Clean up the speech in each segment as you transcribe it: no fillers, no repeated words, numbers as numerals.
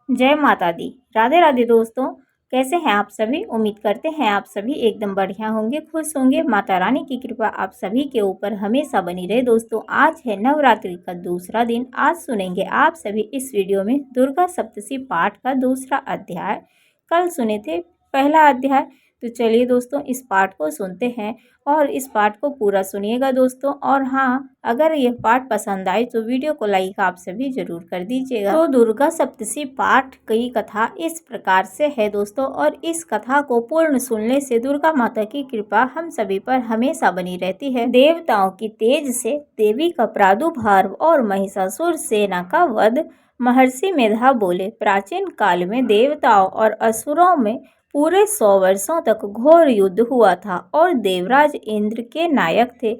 जय माता दी। राधे राधे दोस्तों, कैसे हैं आप सभी। उम्मीद करते हैं आप सभी एकदम बढ़िया होंगे, खुश होंगे। माता रानी की कृपा आप सभी के ऊपर हमेशा बनी रहे। दोस्तों, आज है नवरात्रि का दूसरा दिन। आज सुनेंगे आप सभी इस वीडियो में दुर्गा सप्तशती पाठ का दूसरा अध्याय। कल सुने थे पहला अध्याय। तो चलिए दोस्तों, इस पाठ को सुनते हैं और इस पाठ को पूरा सुनिएगा दोस्तों। और हाँ, अगर यह पाठ पसंद आए तो वीडियो को लाइक आप सभी जरूर कर दीजिएगा। तो दुर्गा सप्तशती पाठ की कथा इस प्रकार से है दोस्तों, और इस कथा को पूर्ण सुनने से दुर्गा माता की कृपा हम सभी पर हमेशा बनी रहती है। देवताओं की तेज से देवी का प्रादुर्भाव और महिषासुर सेना का वध। महर्षि मेधा बोले, प्राचीन काल में देवताओं और असुरों में पूरे 100 वर्षों तक घोर युद्ध हुआ था और देवराज इंद्र के नायक थे।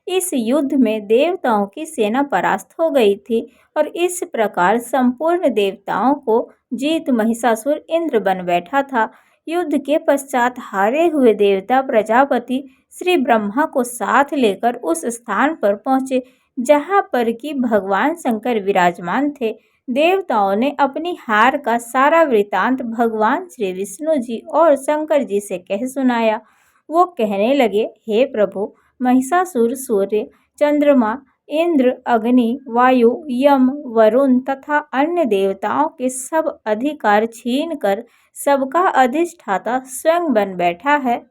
इस युद्ध में देवताओं की सेना परास्त हो गई थी और इस प्रकार संपूर्ण देवताओं को जीत महिषासुर इंद्र बन बैठा था। युद्ध के पश्चात हारे हुए देवता प्रजापति श्री ब्रह्मा को साथ लेकर उस स्थान पर पहुंचे जहां पर कि भगवान शंकर विराजमान थे। देवताओं ने अपनी हार का सारा वृतांत भगवान श्री विष्णु जी और शंकर जी से कह सुनाया। वो कहने लगे, हे प्रभु, महिषासुर सूर्य, चंद्रमा, इंद्र, अग्नि, वायु, यम, वरुण तथा अन्य देवताओं के सब अधिकार छीनकर सबका अधिष्ठाता स्वयं बन बैठा है।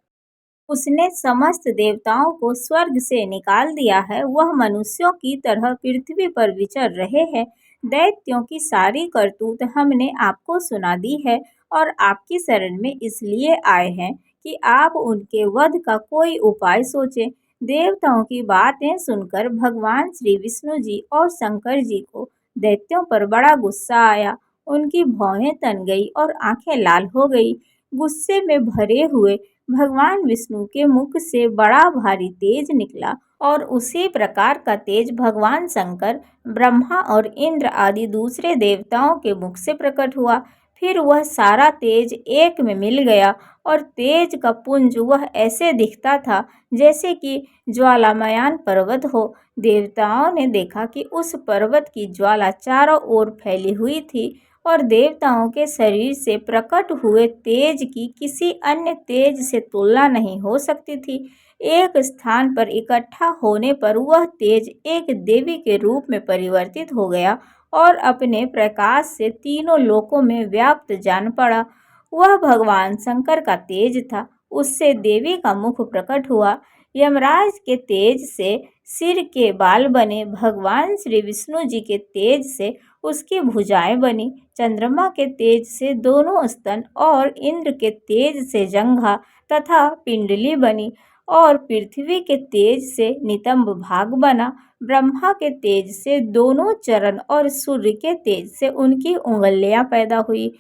उसने समस्त देवताओं को स्वर्ग से निकाल दिया है। वह मनुष्यों की तरह पृथ्वी पर विचर रहे हैं। दैत्यों की सारी करतूत हमने आपको सुना दी है और आपकी शरण में इसलिए आए हैं कि आप उनके वध का कोई उपाय सोचें। देवताओं की बातें सुनकर भगवान श्री विष्णु जी और शंकर जी को दैत्यों पर बड़ा गुस्सा आया। उनकी भौहें तन गई और आंखें लाल हो गई। गुस्से में भरे हुए भगवान विष्णु के मुख से बड़ा भारी तेज निकला और उसी प्रकार का तेज भगवान शंकर, ब्रह्मा और इंद्र आदि दूसरे देवताओं के मुख से प्रकट हुआ। फिर वह सारा तेज एक में मिल गया और तेज का पुंज वह ऐसे दिखता था जैसे कि ज्वालामयान पर्वत हो। देवताओं ने देखा कि उस पर्वत की ज्वाला चारों ओर फैली हुई थी और देवताओं के शरीर से प्रकट हुए तेज की किसी अन्य तेज से तुलना नहीं हो सकती थी। एक स्थान पर इकट्ठा होने पर वह तेज एक देवी के रूप में परिवर्तित हो गया और अपने प्रकाश से तीनों लोकों में व्याप्त जान पड़ा। वह भगवान शंकर का तेज था। उससे देवी का मुख प्रकट हुआ। यमराज के तेज से सिर के बाल बने। भगवान श्री विष्णु जी के तेज से उसकी भुजाएं बनी। चंद्रमा के तेज से दोनों स्तन और इंद्र के तेज से जंघा तथा पिंडली बनी और पृथ्वी के तेज से नितंब भाग बना। ब्रह्मा के तेज से दोनों चरण और सूर्य के तेज से उनकी उंगलियां पैदा हुई।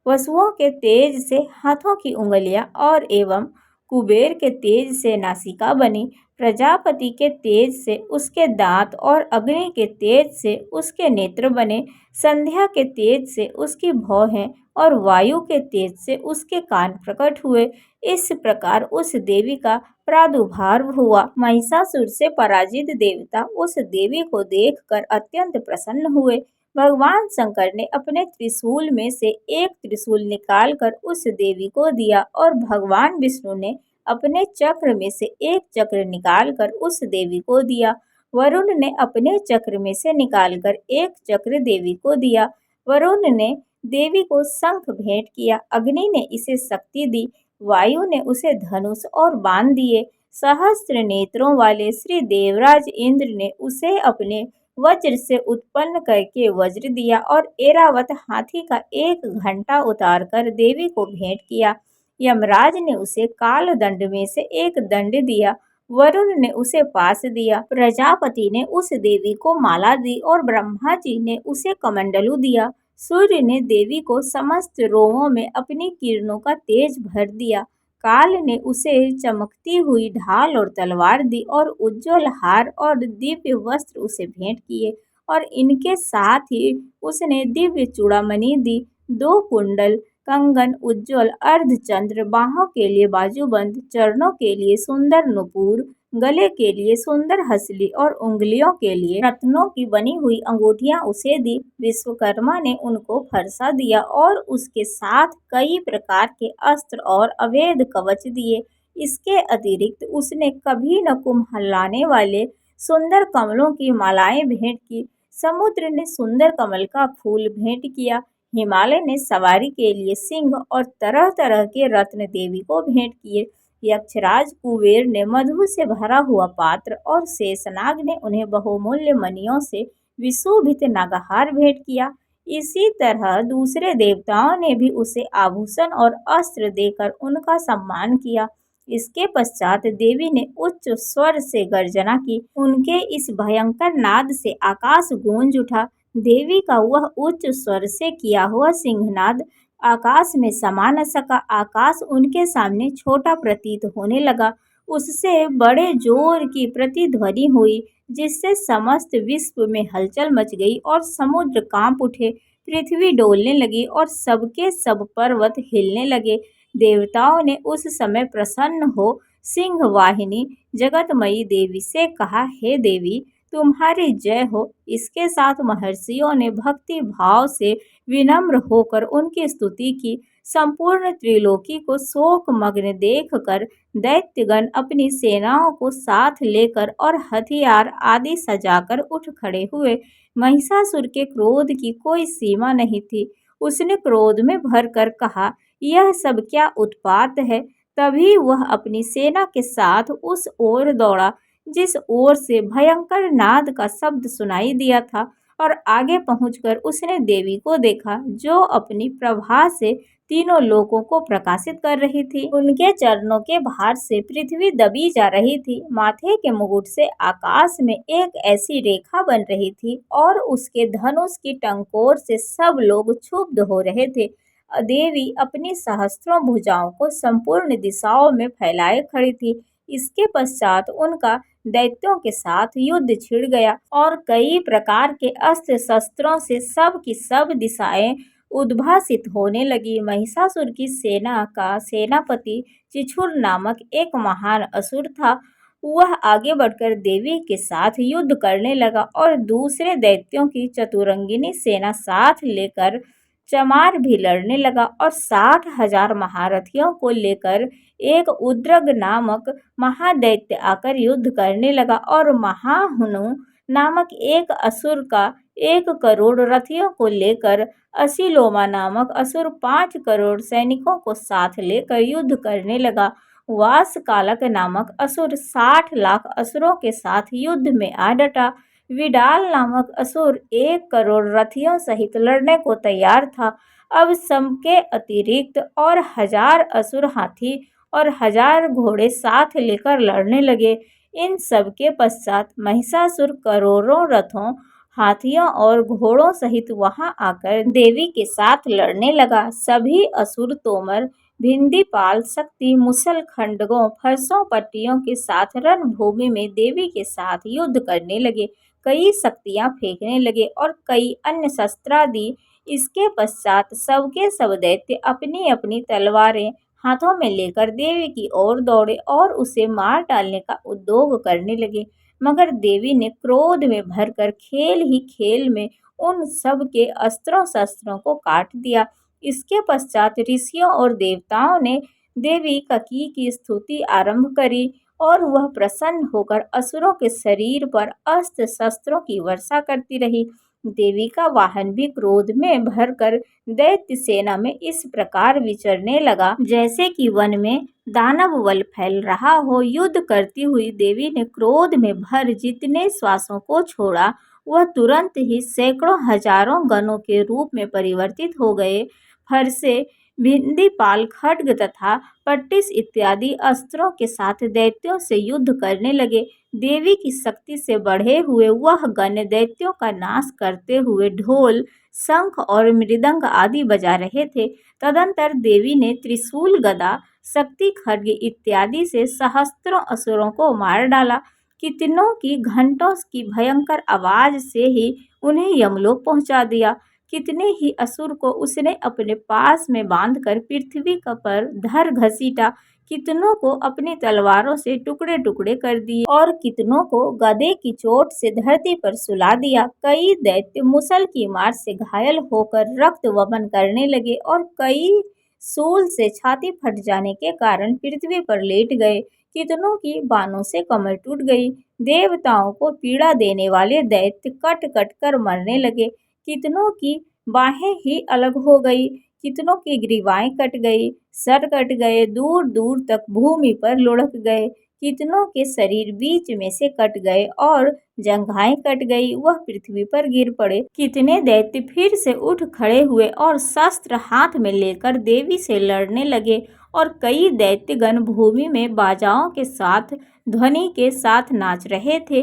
वसुओं के तेज से हाथों की उंगलियां और एवं कुबेर के तेज से नासिका बनी। प्रजापति के तेज से उसके दांत और अग्नि के तेज से उसके नेत्र बने। संध्या के तेज से उसकी भौहें और वायु के तेज से उसके कान प्रकट हुए। इस प्रकार उस देवी का प्रादुर्भाव हुआ। महिषासुर से पराजित देवता उस देवी को देखकर अत्यंत प्रसन्न हुए। भगवान शंकर ने अपने त्रिशूल में से एक त्रिशूल निकालकर उस देवी को दिया और भगवान विष्णु ने अपने चक्र में से एक चक्र निकालकर उस देवी को दिया। वरुण ने अपने चक्र में से निकालकर एक चक्र देवी को दिया। वरुण ने देवी को शंख भेंट किया। अग्नि ने इसे शक्ति दी। वायु ने उसे धनुष और बाण दिए। सहस्त्र नेत्रों वाले श्री देवराज इंद्र ने उसे अपने वज्र से उत्पन्न करके वज्र दिया और ऐरावत हाथी का एक घंटा उतारकर देवी को भेंट किया। यमराज ने उसे काल दंड में से एक दंड दिया। वरुण ने उसे पास दिया। प्रजापति ने उस देवी को माला दी और ब्रह्मा जी ने उसे कमंडलू दिया। सूर्य ने देवी को समस्त रोमों में अपनी किरणों का तेज भर दिया। काल ने उसे चमकती हुई ढाल और तलवार दी और उज्जवल हार और दिव्य वस्त्र उसे भेंट किए और इनके साथ ही उसने दिव्य चूड़ामणि दी, 2 कुंडल, कंगन, उज्ज्वल अर्धचंद्र, बाहों के लिए बाजूबंद, चरणों के लिए सुंदर नुपुर, गले के लिए सुंदर हंसली और उंगलियों के लिए रत्नों की बनी हुई अंगूठियां उसे दी। विश्वकर्मा ने उनको फरसा दिया और उसके साथ कई प्रकार के अस्त्र और अवैध कवच दिए। इसके अतिरिक्त उसने कभी न कुम्हलाने वाले सुंदर कमलों की मालाएं भेंट की। समुद्र ने सुंदर कमल का फूल भेंट किया। हिमालय ने सवारी के लिए सिंह और तरह तरह के रत्न देवी को भेंट किए। यक्षराज कुबेर ने मधु से भरा हुआ पात्र और शेषनाग ने उन्हें बहुमूल्य मणियों से विशोभित नागहार भेंट किया। इसी तरह दूसरे देवताओं ने भी उसे आभूषण और अस्त्र देकर उनका सम्मान किया। इसके पश्चात देवी ने उच्च स्वर से गर्जना की। उनके इस भयंकर नाद से आकाश गूंज उठा। देवी का वह उच्च स्वर से किया हुआ सिंहनाद आकाश में समा न सका। आकाश उनके सामने छोटा प्रतीत होने लगा। उससे बड़े जोर की प्रतिध्वनि हुई, जिससे समस्त विश्व में हलचल मच गई और समुद्र कांप उठे, पृथ्वी डोलने लगी और सबके सब पर्वत हिलने लगे। देवताओं ने उस समय प्रसन्न हो सिंह वाहिनी जगतमयी देवी से कहा, हे देवी, तुम्हारी जय हो। इसके साथ महर्षियों ने भक्ति भाव से विनम्र होकर उनकी स्तुति की। संपूर्ण त्रिलोकी को शोकमग्न देखकर दैत्यगण अपनी सेनाओं को साथ लेकर और हथियार आदि सजाकर उठ खड़े हुए। महिषासुर के क्रोध की कोई सीमा नहीं थी। उसने क्रोध में भरकर कहा, यह सब क्या उत्पात है। तभी वह अपनी सेना के साथ उस ओर दौड़ा जिस ओर से भयंकर नाद का शब्द सुनाई दिया था, और आगे पहुंचकर उसने देवी को देखा, जो अपनी प्रभा से तीनों लोकों को प्रकाशित कर रही थी। उनके चरणों के भार से पृथ्वी दबी जा रही थी। माथे के मुकुट से आकाश में एक ऐसी रेखा बन रही थी और उसके धनुष की टंकोर से सब लोग क्षुब्ध हो रहे थे। देवी अपनी सहस्त्रों भुजाओं को संपूर्ण दिशाओं में फैलाए खड़ी थी। इसके पश्चात उनका दैत्यों के साथ युद्ध छिड़ गया और कई प्रकार के अस्त्र शस्त्रों से सब की सब दिशाएं उद्भासित होने लगी। महिषासुर की सेना का सेनापति चिछुर नामक एक महान असुर था। वह आगे बढ़कर देवी के साथ युद्ध करने लगा और दूसरे दैत्यों की चतुरंगिनी सेना साथ लेकर चमार भी लड़ने लगा और 60,000 महारथियों को लेकर एक उद्रग नामक महादैत्य आकर युद्ध करने लगा और महाहुनु नामक एक असुर का 1 करोड़ रथियों को लेकर असिलोमा नामक असुर 5 करोड़ सैनिकों को साथ लेकर युद्ध करने लगा। वासकालक नामक असुर 60 लाख असुरों के साथ युद्ध में आ डटा। विडाल नामक असुर 1 करोड़ रथियों सहित लड़ने को तैयार था। अब सबके अतिरिक्त और 1000 असुर हाथी और 1000 घोड़े साथ लेकर लड़ने लगे। इन सब के पश्चात महिषासुर करोड़ों रथों, हाथियों और घोड़ों सहित वहां आकर देवी के साथ लड़ने लगा। सभी असुर तोमर, भिंदीपाल, शक्ति, मुसल, खंडकों, फरसों, पट्टियों के साथ रणभूमि में देवी के साथ युद्ध करने लगे। कई शक्तियां फेंकने लगे और कई अन्य शस्त्रादि। इसके पश्चात सबके सब दैत्य अपनी अपनी तलवारें हाथों में लेकर देवी की ओर दौड़े और उसे मार डालने का उद्योग करने लगे। मगर देवी ने क्रोध में भरकर खेल ही खेल में उन सब के अस्त्रों शस्त्रों को काट दिया। इसके पश्चात ऋषियों और देवताओं ने देवी ककी की स्तुति आरंभ करी और वह प्रसन्न होकर असुरों के शरीर पर अस्त्र शस्त्रों की वर्षा करती रही। देवी का वाहन भी क्रोध में भरकर दैत्य सेना में इस प्रकार विचरने लगा, जैसे कि वन में दानव बल फैल रहा हो। युद्ध करती हुई देवी ने क्रोध में भर जितने श्वासों को छोड़ा, वह तुरंत ही सैकड़ों हजारों गणों के रूप में परिवर्तित हो गए। फरसे, भिंदीपाल, खड्ग तथा पट्टिस इत्यादि अस्त्रों के साथ दैत्यों से युद्ध करने लगे। देवी की शक्ति से बढ़े हुए वह गण दैत्यों का नाश करते हुए ढोल, शंख और मृदंग आदि बजा रहे थे। तदंतर देवी ने त्रिशूल, गदा, शक्ति, खड्ग इत्यादि से सहस्त्रों असुरों को मार डाला। कितनों की घंटों की भयंकर आवाज से ही उन्हें यमलोक पहुंचा दिया। कितने ही असुर को उसने अपने पास में बांधकर पृथ्वी पर धर घसीटा। कितनों को अपनी तलवारों से टुकड़े टुकड़े कर दिए और कितनों को गदे की चोट से धरती पर सुला दिया। कई दैत्य मुसल की मार से घायल होकर रक्त वमन करने लगे और कई सूल से छाती फट जाने के कारण पृथ्वी पर लेट गए। कितनों की बाणों से कमर टूट गई। देवताओं को पीड़ा देने वाले दैत्य कट कट कर मरने लगे। कितनों की बाहें ही अलग हो गई, कितनों की ग्रीवाएं कट गई, सर कट गए, दूर दूर तक भूमि पर लुढ़क गए। कितनों के शरीर बीच में से कट गए और जंघाएं कट गई, वह पृथ्वी पर गिर पड़े। कितने दैत्य फिर से उठ खड़े हुए और शस्त्र हाथ में लेकर देवी से लड़ने लगे और कई दैत्यगण भूमि में बाजाओं के साथ ध्वनि के साथ नाच रहे थे।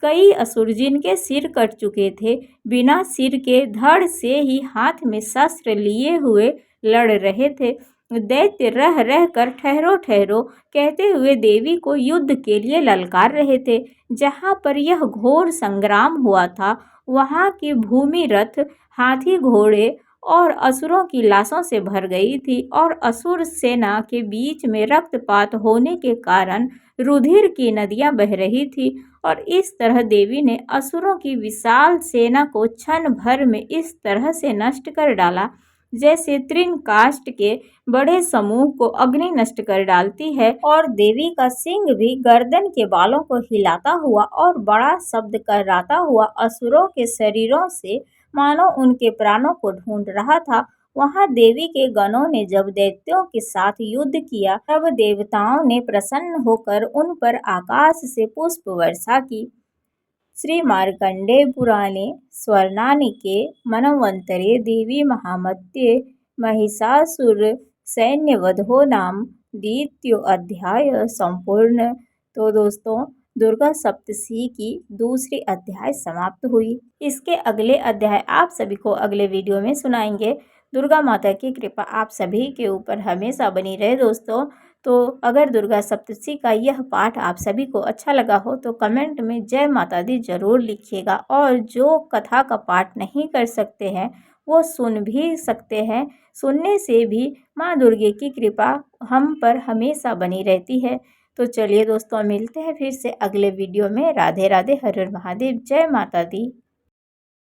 कई असुर जिनके सिर कट चुके थे, बिना सिर के धड़ से ही हाथ में शस्त्र लिए हुए लड़ रहे थे। दैत्य रह रह कर ठहरो ठहरो कहते हुए देवी को युद्ध के लिए ललकार रहे थे। जहाँ पर यह घोर संग्राम हुआ था, वहाँ की भूमि रथ, हाथी, घोड़े और असुरों की लाशों से भर गई थी और असुर सेना के बीच में रक्तपात होने के कारण रुधिर की नदियां बह रही थी और इस तरह देवी ने असुरों की विशाल सेना को क्षण भर में इस तरह से नष्ट कर डाला जैसे तृणकाष्ठ के बड़े समूह को अग्नि नष्ट कर डालती है। और देवी का सिंह भी गर्दन के बालों को हिलाता हुआ और बड़ा शब्द कराता हुआ असुरों के शरीरों से मानो उनके प्राणों को ढूंढ रहा था। वहां देवी के गणों ने जब दैत्यों के साथ युद्ध किया, तब देवताओं ने प्रसन्न होकर उन पर आकाश से पुष्प वर्षा की। श्री मार्कंडेय पुराणे स्वर्णानिके मनवंतरे देवी महामत्ये महिषासुर सैन्यवधो नाम द्वितीयो अध्याय संपूर्ण। तो दोस्तों, दुर्गा सप्तशती की दूसरी अध्याय समाप्त हुई। इसके अगले अध्याय आप सभी को अगले वीडियो में सुनाएंगे। दुर्गा माता की कृपा आप सभी के ऊपर हमेशा बनी रहे दोस्तों। तो अगर दुर्गा सप्तशती का यह पाठ आप सभी को अच्छा लगा हो तो कमेंट में जय माता दी जरूर लिखिएगा। और जो कथा का पाठ नहीं कर सकते हैं वो सुन भी सकते हैं। सुनने से भी माँ दुर्गे की कृपा हम पर हमेशा बनी रहती है। तो चलिए दोस्तों, मिलते हैं फिर से अगले वीडियो में। राधे राधे, हर हर महादेव, जय माता दी।